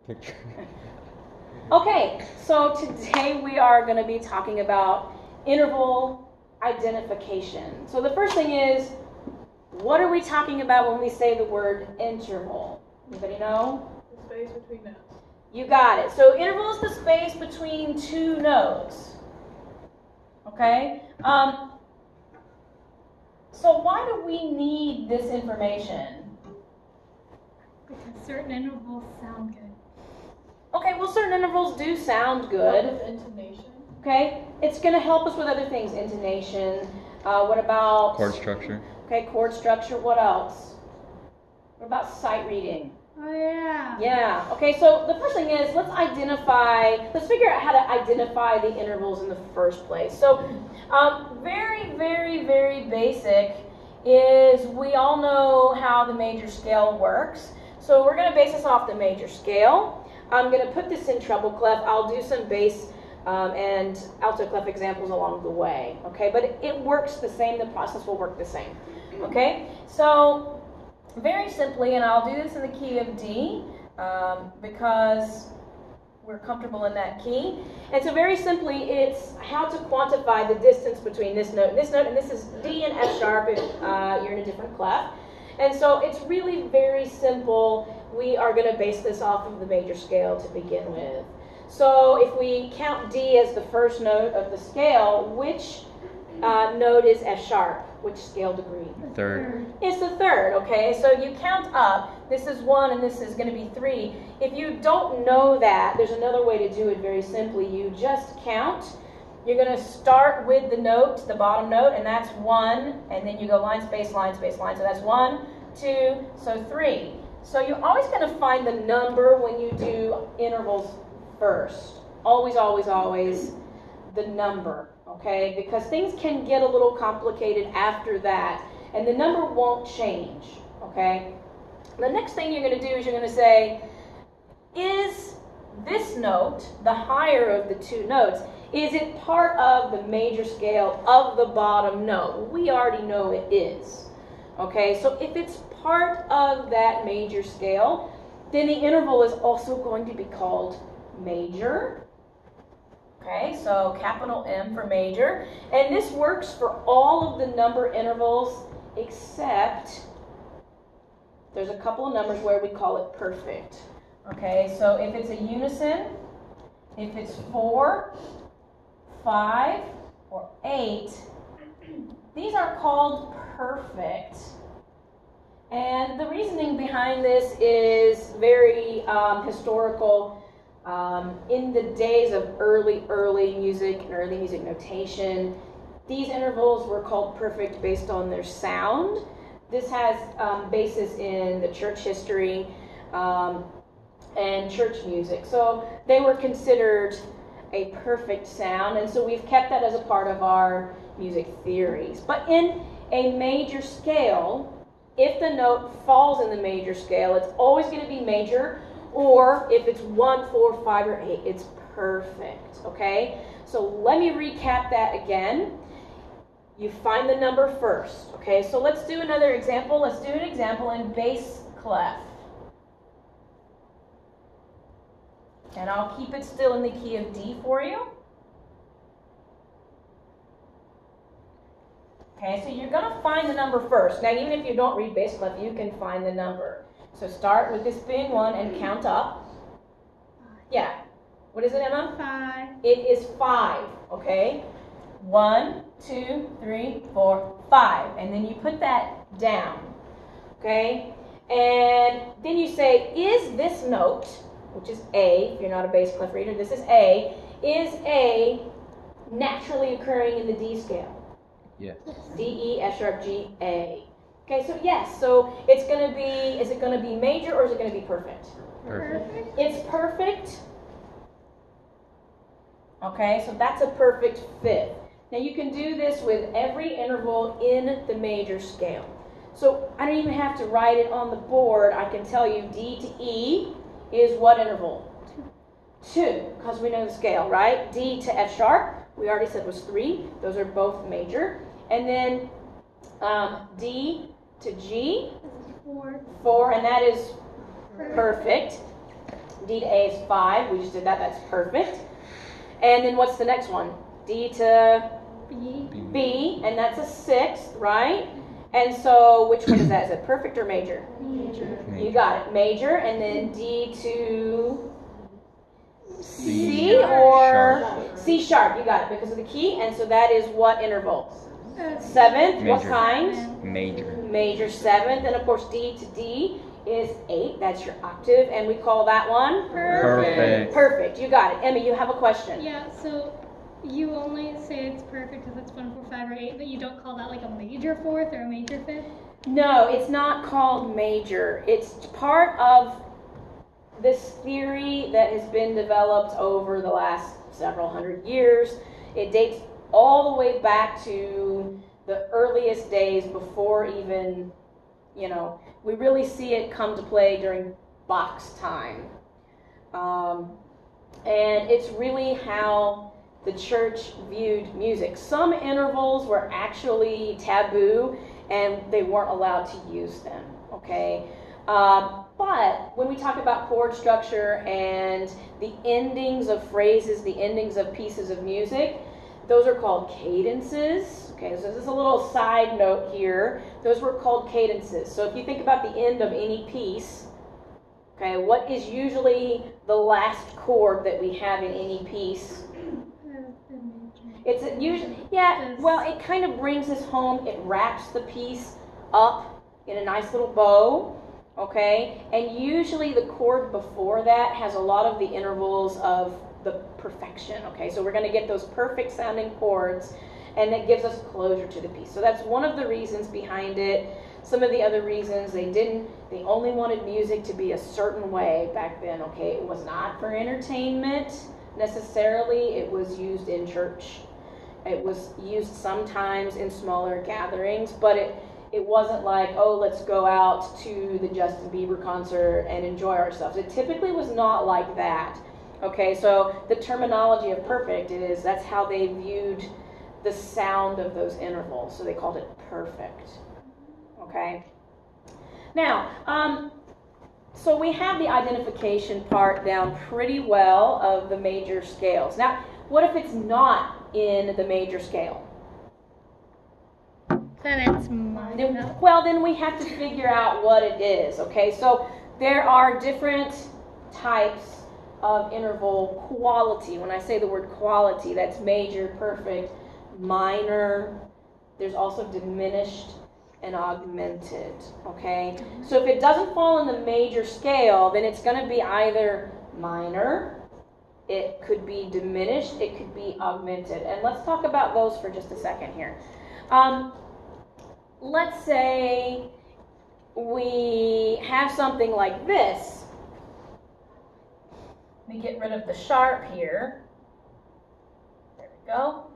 Picture. Okay, so today we are going to be talking about interval identification. So the first thing is, what are we talking about when we say the word interval? Anybody know? The space between notes. You got it. So interval is the space between two notes. Okay? So why do we need this information? Because certain intervals sound good. Okay, well, certain intervals do sound good. With intonation. Okay? It's going to help us with other things. Intonation. What about... Chord structure. Okay, chord structure. What else? What about sight reading? Oh, yeah. Yeah. Okay, so the first thing is, let's figure out how to identify the intervals in the first place. So, very, very, very basic is we all know how the major scale works. So we're going to base this off the major scale. I'm going to put this in treble clef. I'll do some bass and alto clef examples along the way. Okay, but it works the same. The process will work the same. Okay, so very simply, and I'll do this in the key of D because we're comfortable in that key. And so very simply, it's how to quantify the distance between this note, and this is D and F sharp if you're in a different clef. And so it's really very simple. We are going to base this off of the major scale to begin with. So if we count D as the first note of the scale, which note is F sharp? Which scale degree? Third. It's the third, okay? So you count up. This is 1 and this is going to be 3. If you don't know that, there's another way to do it very simply. You just count. You're going to start with the note, the bottom note, and that's 1. And then you go line, space, line, space, line. So that's 1, 2, so 3. So you're always going to find the number when you do intervals first. Always, always, always the number. Okay, because things can get a little complicated after that, and the number won't change. Okay, the next thing you're going to do is you're going to say, is this note, the higher of the two notes, is it part of the major scale of the bottom note? We already know it is. Okay, so if it's part of that major scale, then the interval is also going to be called major. Okay, so capital M for major. And this works for all of the number intervals except there's a couple of numbers where we call it perfect. Okay, so if it's a unison, if it's 4, 5, or 8, these are called perfect. And the reasoning behind this is very historical. In the days of early music and early music notation, these intervals were called perfect based on their sound. This has basis in the church history and church music. So they were considered a perfect sound, and so we've kept that as a part of our music theories. But in a major scale, if the note falls in the major scale, it's always going to be major. Or if it's 1, 4, 5, or 8, it's perfect, okay? So let me recap that again. You find the number first, okay? So let's do another example. Let's do an example in bass clef. And I'll keep it still in the key of D for you. Okay, so you're going to find the number first. Now, even if you don't read bass clef, you can find the number. So start with this being 1 and count up. Yeah. What is it, Emma? 5. It is 5, okay? 1, 2, 3, 4, 5. And then you put that down, okay? And then you say, is this note, which is A, if you're not a bass clef reader, this is A naturally occurring in the D scale? Yes. D, E, F sharp, G, A. Okay, so yes, so it's going to be, is it going to be major or is it going to be perfect? Perfect. It's perfect. Okay, so that's a perfect fifth. Now you can do this with every interval in the major scale. So I don't even have to write it on the board. I can tell you D to E is what interval? 2, because we know the scale, right? D to F sharp, we already said was 3. Those are both major. And then D to G, 4, and that is perfect. D to A is 5. We just did that. That's perfect. And then what's the next one? D to B, and that's a 6th, right? And so which one is that? Is it perfect or major? Major. You got it. Major, and then D to C or sharp. C sharp. You got it because of the key. And so that is what interval? 7th. What Major. kind? Major. Major 7th. And of course D to D is 8. That's your octave. And we call that one? Perfect. Perfect. You got it. Emmy, you have a question. Yeah, so you only say it's perfect if it's 1, 4, 5, or 8, but you don't call that like a major 4th or a major 5th? No, it's not called major. It's part of this theory that has been developed over the last several hundred years. It dates all the way back to the earliest days before even, we really see it come to play during Bach's time. And it's really how the church viewed music. Some intervals were actually taboo and they weren't allowed to use them, okay? But when we talk about chord structure and the endings of phrases, the endings of pieces of music, those are called cadences. Okay, so this is a little side note here. Those were called cadences. So if you think about the end of any piece, okay, what is usually the last chord that we have in any piece? It's usually, it kind of brings us home. It wraps the piece up in a nice little bow, okay? And usually the chord before that has a lot of the intervals of the perfection, okay? So we're going to get those perfect sounding chords, and that gives us closure to the piece. So that's one of the reasons behind it. Some of the other reasons, they only wanted music to be a certain way back then, okay? It was not for entertainment necessarily. It was used in church. It was used sometimes in smaller gatherings, but it wasn't like, oh, let's go out to the Justin Bieber concert and enjoy ourselves. It typically was not like that. Okay, so the terminology of perfect that's how they viewed the sound of those intervals. So they called it perfect. Okay. Now, so we have the identification part down pretty well of the major scales. Now, what if it's not in the major scale? Then it's minor. Well, then we have to figure out what it is, okay? So there are different types of interval quality. When I say the word quality, that's major, perfect, minor. There's also diminished and augmented, okay? So if it doesn't fall in the major scale, then it's going to be either minor, it could be diminished, it could be augmented. And let's talk about those for just a second here. Let's say we have something like this. Let me get rid of the sharp here. There we go.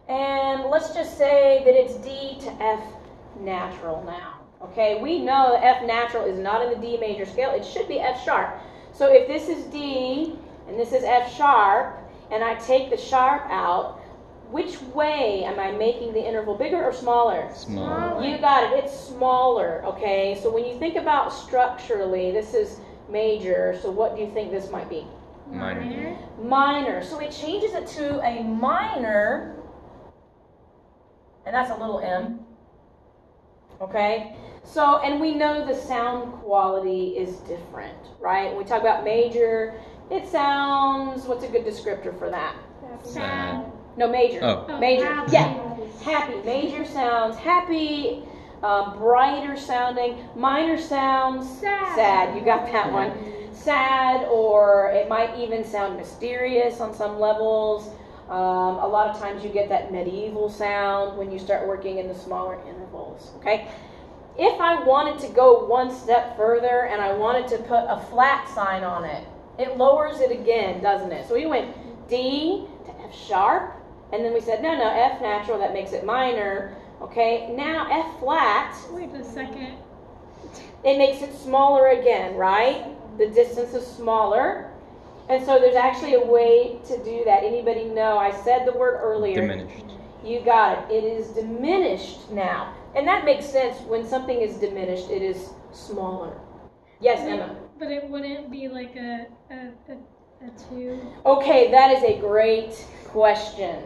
And let's just say that it's D to F natural now. Okay, we know that F natural is not in the D major scale. It should be F sharp. So if this is D and this is F sharp, and I take the sharp out, which way am I making the interval, bigger or smaller? Smaller. You got it, it's smaller, okay? So when you think about structurally, this is major, so what do you think this might be? Minor. Minor. So it changes it to a minor, and that's a little m, okay? So, and we know the sound quality is different, right? When we talk about major, it sounds, what's a good descriptor for that? Sad. No, major. Oh. Major. Happy. Yeah. Happy. Major sounds happy, brighter sounding. Minor sounds sad. You got that one. Sad, or it might even sound mysterious on some levels. A lot of times you get that medieval sound when you start working in the smaller intervals. Okay. If I wanted to go one step further and I wanted to put a flat sign on it, it lowers it again, doesn't it? So we went D to F sharp, and then we said, no, F natural, that makes it minor. Okay, now F flat. Wait a second. It makes it smaller again, right? The distance is smaller. And so there's actually a way to do that. Anybody know? I said the word earlier. Diminished. You got it. It is diminished now. And that makes sense. When something is diminished, it is smaller. Yes, Emma? But it wouldn't be like a 2. Okay, that is a great question.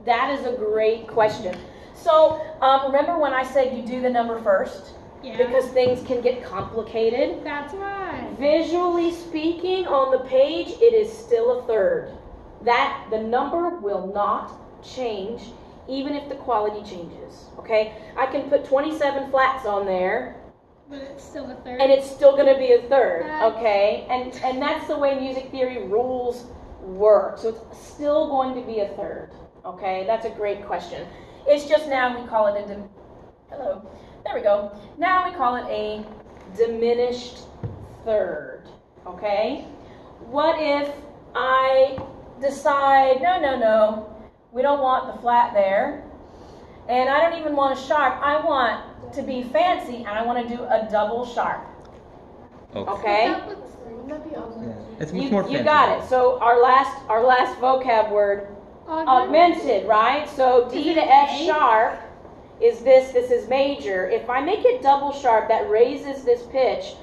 That is a great question. So remember when I said you do the number first? Yeah. Because things can get complicated. That's why. Visually speaking, on the page, it is still a third. That the number will not change, even if the quality changes. Okay, I can put 27 flats on there, But it's still a third. and it's still going to be a third. Okay, and that's the way music theory rules work. So it's still going to be a third. Okay, that's a great question. It's just now we call it hello. There we go. Now we call it a diminished third. Okay? What if I decide, no, we don't want the flat there, and I don't even want a sharp. I want to be fancy, and I want to do a double sharp. Okay? Yeah. It's much more fancy. You got it. So our last vocab word, augmented, right? So D to F sharp is this is major. If I make it double sharp, that raises this pitch,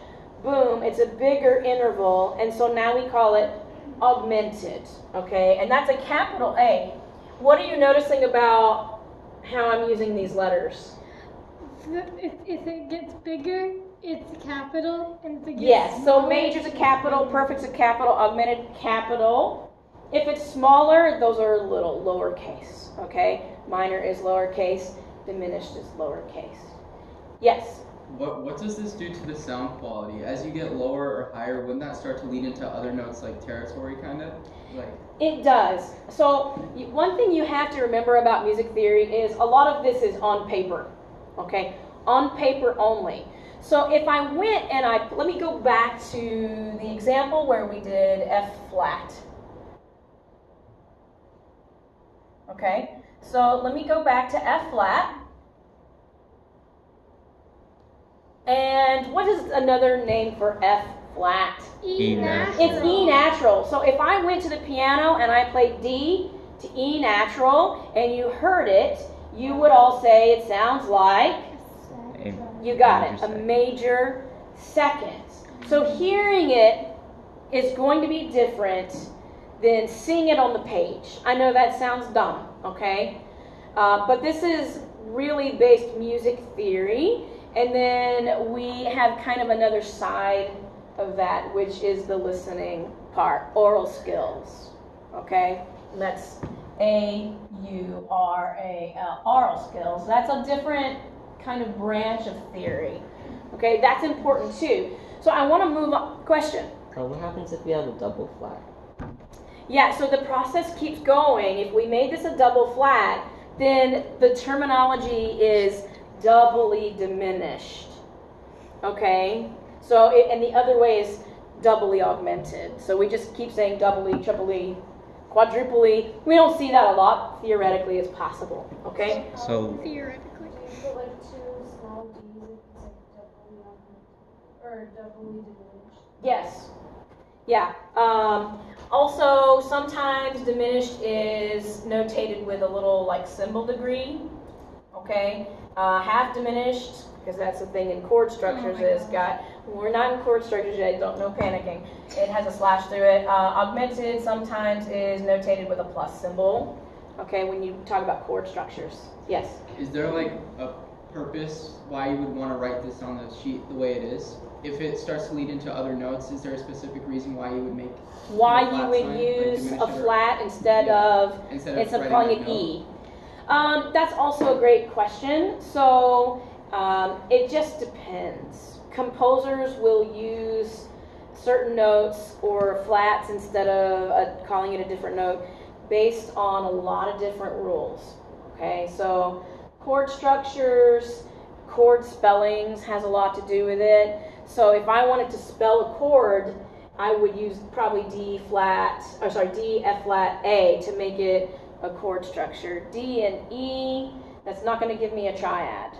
boom, it's a bigger interval, and so now we call it augmented, okay? And that's a capital A. What are you noticing about how I'm using these letters? If it gets bigger, it's a capital, and if it gets Yes, so smaller, major's a capital, perfect's a capital, augmented capital. If it's smaller, those are a little lowercase, okay? Minor is lowercase, diminished is lowercase. Yes? What does this do to the sound quality? As you get lower or higher, wouldn't that start to lead into other notes like territory kind of? It does. So one thing you have to remember about music theory is a lot of this is on paper, okay? On paper only. So if I went and let me go back to the example where we did F flat. Okay, so let me go back to F flat. And what is another name for F flat? E natural. It's E natural. So if I went to the piano and I played D to E natural and you heard it, you would all say it sounds like, you got it, a major second. So hearing it is going to be different than seeing it on the page. I know that sounds dumb, okay? But this is really based music theory. And then we have kind of another side of that, which is the listening part, oral skills, okay? And that's A-U-R-A-L, oral skills. That's a different kind of branch of theory, okay? That's important too. So I want to move on. Question? What happens if we have a double flat? Yeah, so the process keeps going. If we made this a double flat, then the terminology is doubly diminished, okay? So, and the other way is doubly augmented. So we just keep saying doubly, triply, quadruply. We don't see that a lot. Theoretically, it's possible, okay? So Theoretically. But like two small d's, if it's like doubly augmented or doubly diminished. Yes. Yeah. Also, sometimes diminished is notated with a little like symbol degree, okay? Half diminished, because that's the thing in chord structures, we're not in chord structures yet, no panicking. It has a slash through it. Augmented sometimes is notated with a plus symbol, okay, when you talk about chord structures. Yes? Is there like a purpose why you would want to write this on the sheet the way it is? If it starts to lead into other notes, is there a specific reason why you would make Why a flat you would sign, like use diminish a it or- flat instead of calling it E? That's also a great question. So it just depends. Composers will use certain notes or flats instead of calling it a different note based on a lot of different rules. Okay, so chord structures, chord spellings has a lot to do with it. So if I wanted to spell a chord, I would use probably D, F flat, A to make it a chord structure. D and E, that's not going to give me a triad,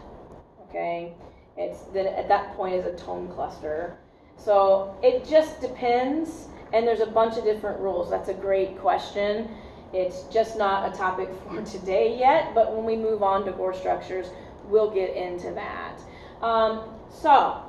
okay? It's then at that point is a tone cluster. So it just depends, and there's a bunch of different rules. That's a great question. It's just not a topic for today yet, but when we move on to chord structures, we'll get into that. So